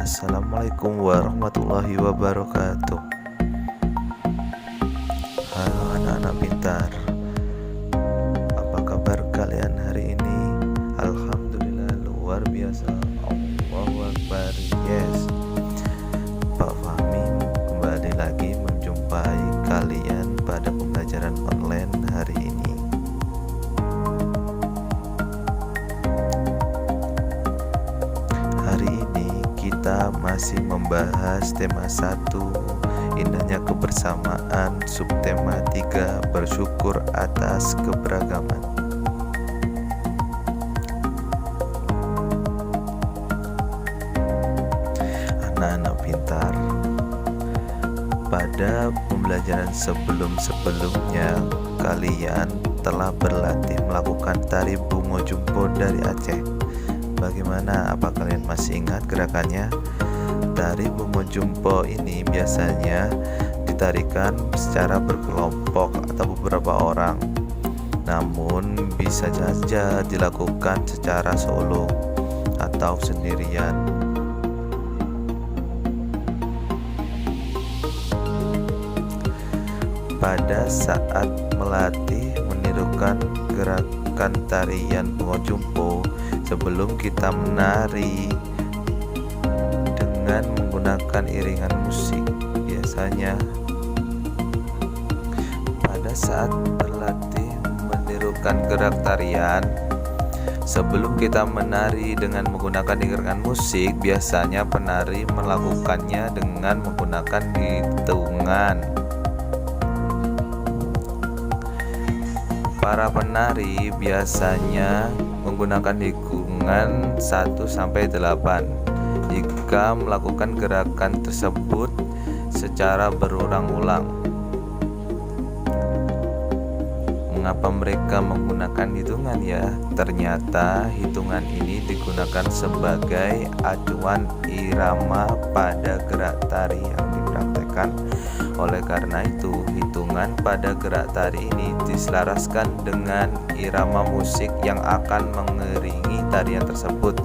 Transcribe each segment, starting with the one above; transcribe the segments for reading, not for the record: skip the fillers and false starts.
Assalamualaikum warahmatullahi wabarakatuh. Halo anak-anak pintar, apa kabar kalian hari ini? Alhamdulillah luar biasa. Allahu Akbar. Yes, Pak Fahmi kembali lagi menjumpai kalian pada pembelajaran online hari ini. Hari ini kita masih membahas tema 1, indahnya kebersamaan, subtema 3, bersyukur atas keberagaman. Anak-anak pintar, pada pembelajaran sebelum-sebelumnya kalian telah berlatih melakukan tari bungo jumpo dari Aceh. Bagaimana? Apa kalian masih ingat gerakannya? Tari bungo jumpo ini biasanya ditarikan secara berkelompok atau beberapa orang. Namun bisa saja dilakukan secara solo atau sendirian. Pada saat melatih menirukan gerakan tarian bungo jumpo, sebelum kita menari dengan menggunakan iringan musik, biasanya pada saat berlatih menirukan gerak tarian, sebelum kita menari dengan menggunakan iringan musik, biasanya penari melakukannya dengan menggunakan hitungan. Para penari biasanya menggunakan hitungan 1 sampai 8 jika melakukan gerakan tersebut secara berulang-ulang. Mengapa mereka menggunakan hitungan ya? Ternyata hitungan ini digunakan sebagai acuan irama pada gerak tari yang dipraktekkan. Oleh karena itu, hitungan pada gerak tari ini diselaraskan dengan irama musik yang akan mengiringi tarian tersebut.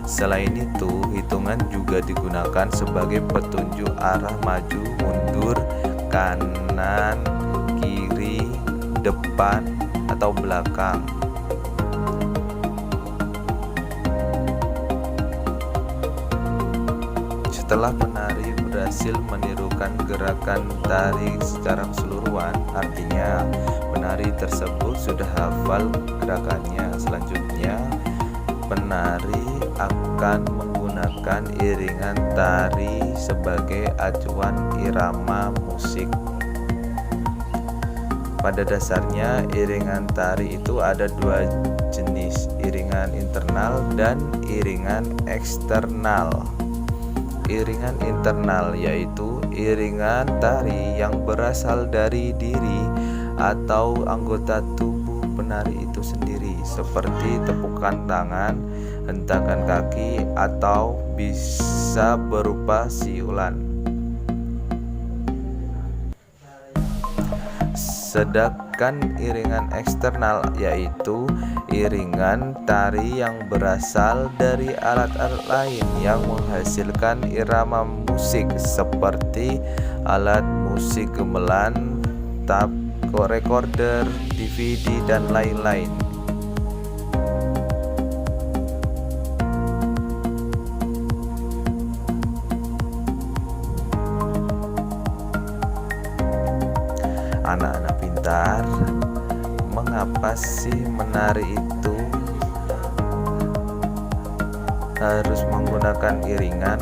Selain itu, hitungan juga digunakan sebagai petunjuk arah maju, mundur, kanan, kiri, depan, atau belakang. Setelah penari berhasil menirukan gerakan tari secara keseluruhan, artinya penari tersebut sudah hafal gerakannya. Selanjutnya, penari akan menggunakan iringan tari sebagai acuan irama musik. Pada dasarnya, iringan tari itu ada 2 jenis, iringan internal dan iringan eksternal. Iringan internal yaitu iringan tari yang berasal dari diri atau anggota tubuh penari itu sendiri, seperti tepukan tangan, hentakan kaki, atau bisa berupa siulan. Sedangkan iringan eksternal yaitu iringan tari yang berasal dari alat-alat lain yang menghasilkan irama musik seperti alat musik gamelan, tape recorder, DVD, dan lain-lain. Anak-anak pintar, mengapa sih menari itu harus menggunakan iringan?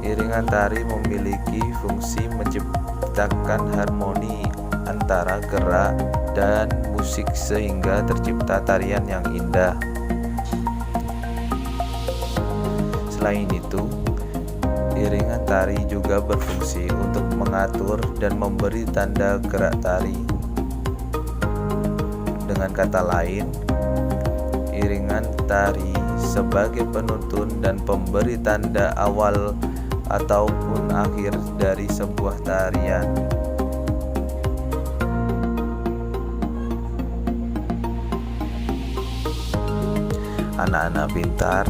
Iringan tari memiliki fungsi menciptakan harmoni antara gerak dan musik sehingga tercipta tarian yang indah. Selain itu, iringan tari juga berfungsi untuk mengatur dan memberi tanda gerak tari. Dengan kata lain, iringan tari sebagai penuntun dan pemberi tanda awal ataupun akhir dari sebuah tarian. Anak-anak pintar,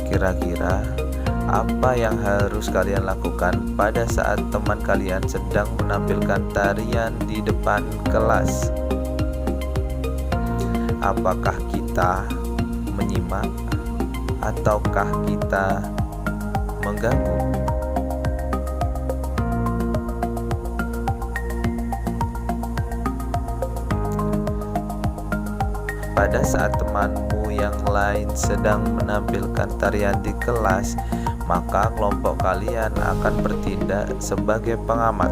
Kira-kira apa yang harus kalian lakukan pada saat teman kalian sedang menampilkan tarian di depan kelas? Apakah kita menyimak ataukah kita mengganggu? Pada saat temanmu yang lain sedang menampilkan tarian di kelas, maka kelompok kalian akan bertindak sebagai pengamat.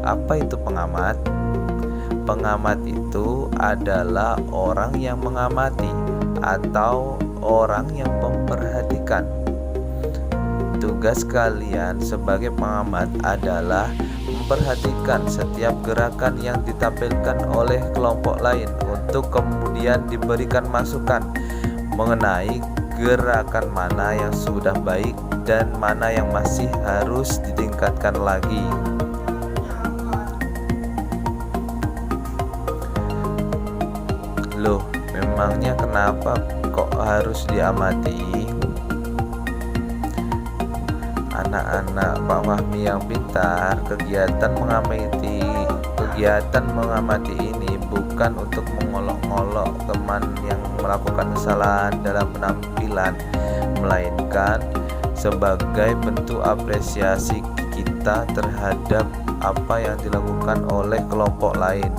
Apa itu pengamat? Pengamat itu adalah orang yang mengamati atau orang yang memperhatikan. Tugas kalian sebagai pengamat adalah memperhatikan setiap gerakan yang ditampilkan oleh kelompok lain untuk kemudian diberikan masukan mengenai gerakan mana yang sudah baik dan mana yang masih harus ditingkatkan lagi. Loh, memangnya kenapa kok harus diamati? Anak-anak Pak Fahmi yang pintar, kegiatan mengamati ini bukan untuk mengolok-olok teman yang melakukan kesalahan dalam penampilan, melainkan sebagai bentuk apresiasi kita terhadap apa yang dilakukan oleh kelompok lain.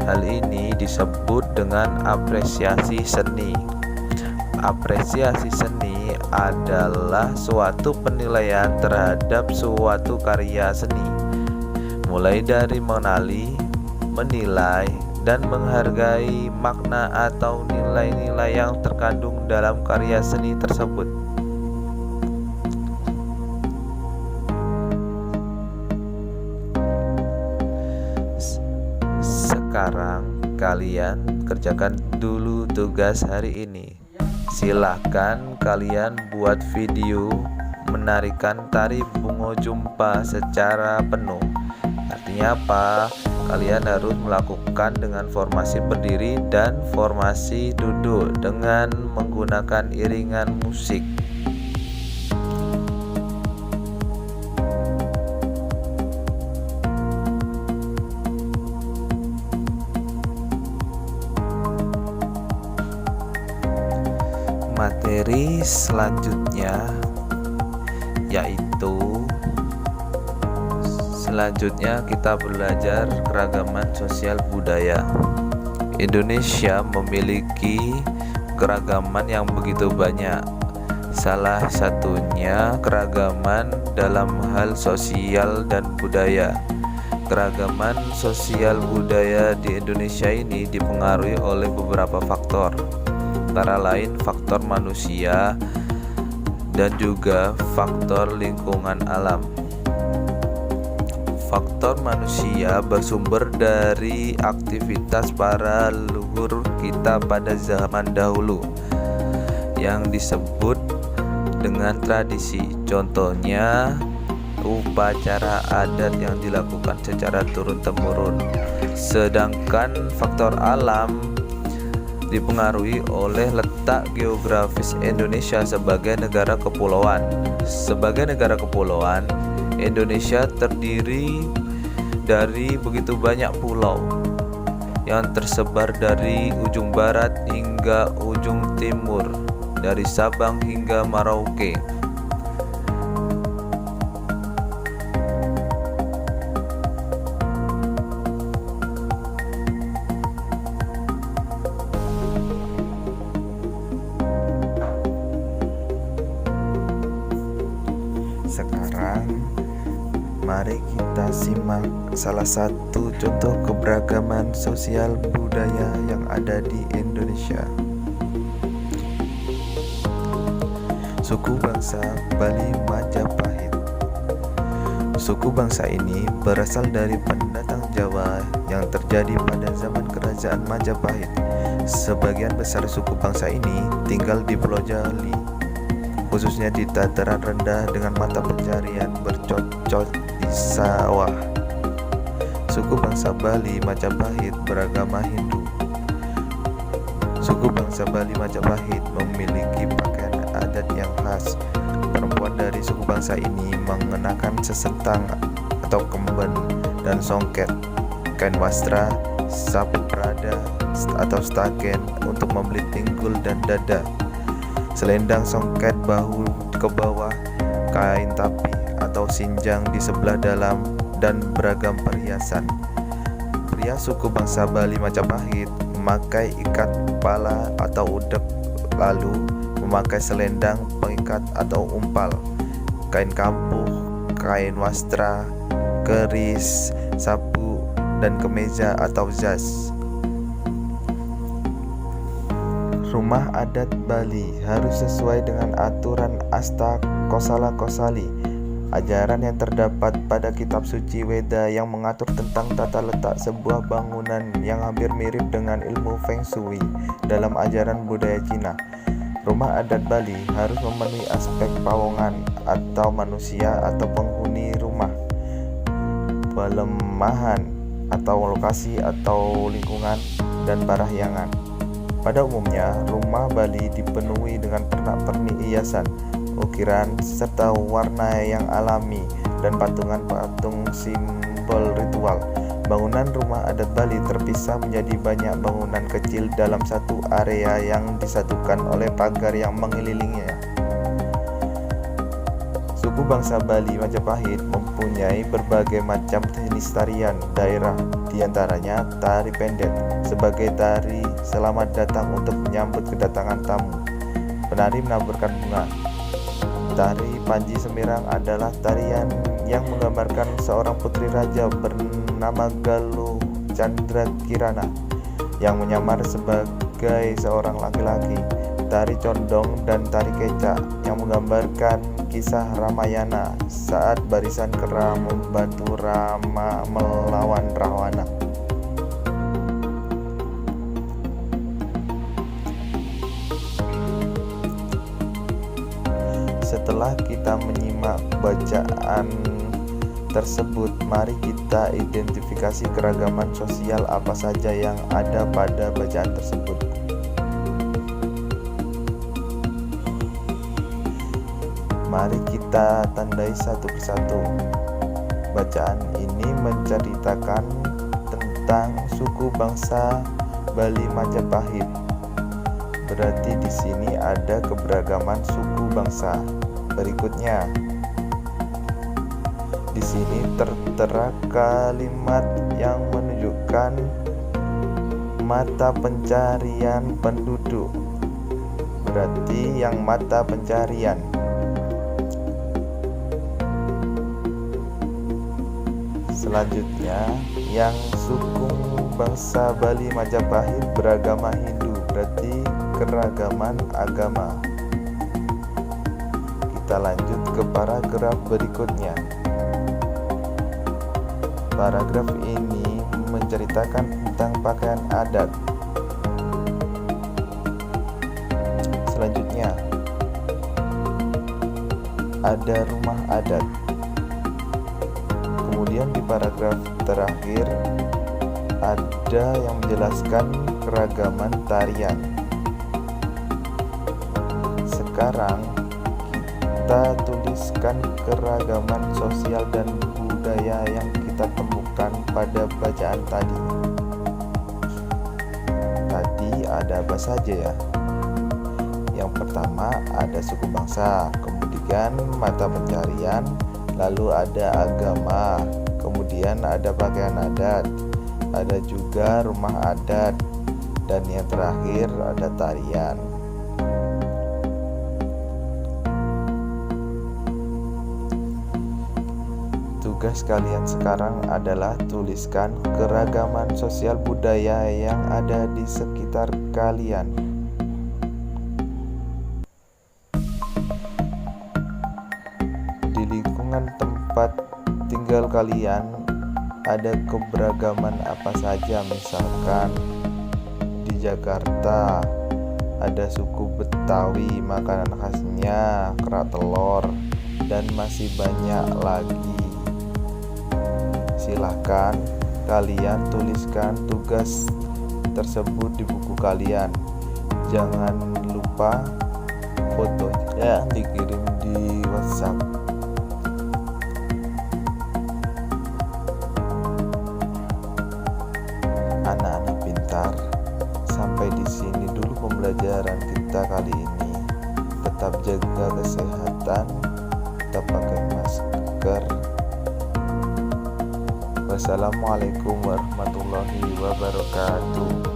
Hal ini disebut dengan apresiasi seni. Apresiasi seni adalah suatu penilaian terhadap suatu karya seni, mulai dari mengenali, menilai, dan menghargai makna atau nilai-nilai yang terkandung dalam karya seni tersebut. Sekarang kalian kerjakan dulu tugas hari ini. Silahkan kalian buat video menarikan tari Bungo Jumpa secara penuh. Artinya apa? Kalian harus melakukan dengan formasi berdiri dan formasi duduk dengan menggunakan iringan musik. Materi selanjutnya yaitu kita belajar keragaman sosial budaya. Indonesia memiliki keragaman yang begitu banyak. Salah satunya keragaman dalam hal sosial dan budaya. Keragaman sosial budaya di Indonesia ini dipengaruhi oleh beberapa faktor, antara lain faktor manusia dan juga faktor lingkungan alam. Faktor manusia bersumber dari aktivitas para leluhur kita pada zaman dahulu yang disebut dengan tradisi. Contohnya upacara adat yang dilakukan secara turun-temurun. Sedangkan faktor alam dipengaruhi oleh letak geografis Indonesia sebagai negara kepulauan. Sebagai negara kepulauan, Indonesia terdiri dari begitu banyak pulau yang tersebar dari ujung barat hingga ujung timur, dari Sabang hingga Merauke. Sekarang mari kita simak salah satu contoh keberagaman sosial budaya yang ada di Indonesia. Suku bangsa Bali Majapahit. Suku bangsa ini berasal dari pendatang Jawa yang terjadi pada zaman kerajaan Majapahit. Sebagian besar suku bangsa ini tinggal di Pulau Jali, khususnya di dataran rendah dengan mata pencarian bercocok di sawah. Suku bangsa Bali Majapahit beragama Hindu. Suku bangsa Bali Majapahit memiliki pakaian adat adat yang khas. Perempuan dari suku bangsa ini mengenakan sesentang atau kemben dan songket, kain wastra, sapu prada atau stagen untuk membelit pinggul dan dada, selendang songket bahu ke bawah, kain tapi atau sinjang di sebelah dalam, dan beragam perhiasan. Pria suku bangsa Bali Majapahit memakai ikat kepala atau udek, lalu memakai selendang, pengikat atau umpal, kain kampuh, kain wastra, keris, sapu, dan kemeja atau jas. Rumah adat Bali harus sesuai dengan aturan Asta Kosala Kosali, ajaran yang terdapat pada kitab suci Weda yang mengatur tentang tata letak sebuah bangunan yang hampir mirip dengan ilmu Feng Shui dalam ajaran budaya Cina. Rumah adat Bali harus memenuhi aspek pawongan atau manusia atau penghuni rumah, pelemahan atau lokasi atau lingkungan, dan parahyangan. Pada umumnya, rumah Bali dipenuhi dengan pernak-pernik hiasan, ukiran, serta warna yang alami dan patungan-patung simbol ritual. Bangunan rumah adat Bali terpisah menjadi banyak bangunan kecil dalam satu area yang disatukan oleh pagar yang mengelilinginya. Suku bangsa Bali Majapahit mempunyai berbagai macam jenis tarian daerah, diantaranya tari pendet sebagai tari selamat datang untuk menyambut kedatangan tamu. Penari menaburkan bunga. Tari Panji Semirang adalah tarian yang menggambarkan seorang putri raja bernama Galuh Chandra Kirana yang menyamar sebagai seorang laki-laki. Tari Condong dan tari Kecak yang menggambarkan kisah Ramayana saat barisan kera membantu Rama melawan Rawana. Setelah kita menyimak bacaan tersebut, mari kita identifikasi keragaman sosial apa saja yang ada pada bacaan tersebut. Mari kita tandai satu persatu. Bacaan ini menceritakan tentang suku bangsa Bali Majapahit. Berarti di sini ada keberagaman suku bangsa. Berikutnya, di sini tertera kalimat yang menunjukkan mata pencarian penduduk. Berarti yang mata pencarian. Selanjutnya, yang suku bangsa Bali Majapahit beragama Hindu, berarti keragaman agama. Kita lanjut ke paragraf berikutnya. Paragraf ini menceritakan tentang pakaian adat. Selanjutnya, ada rumah adat. Kemudian di paragraf terakhir ada yang menjelaskan keragaman tarian. Sekarang kita tuliskan keragaman sosial dan budaya yang kita temukan pada bacaan tadi. Tadi ada apa saja ya? Yang pertama ada suku bangsa, kemudian mata pencarian, lalu ada agama, kemudian ada pakaian adat, ada juga rumah adat, dan yang terakhir ada tarian. Tugas kalian sekarang adalah tuliskan keragaman sosial budaya yang ada di sekitar kalian. Di lingkungan tempat tinggal kalian ada keberagaman apa saja? Misalkan di Jakarta ada suku Betawi, makanan khasnya kerak telur, dan masih banyak lagi. Silahkan kalian tuliskan tugas tersebut di buku kalian. Jangan lupa fotonya yang dikirim di WhatsApp. Anak-anak pintar, sampai di sini dulu pembelajaran kita kali ini. Tetap jaga kesehatan, tetap pakai masker. Wassalamualaikum warahmatullahi wabarakatuh.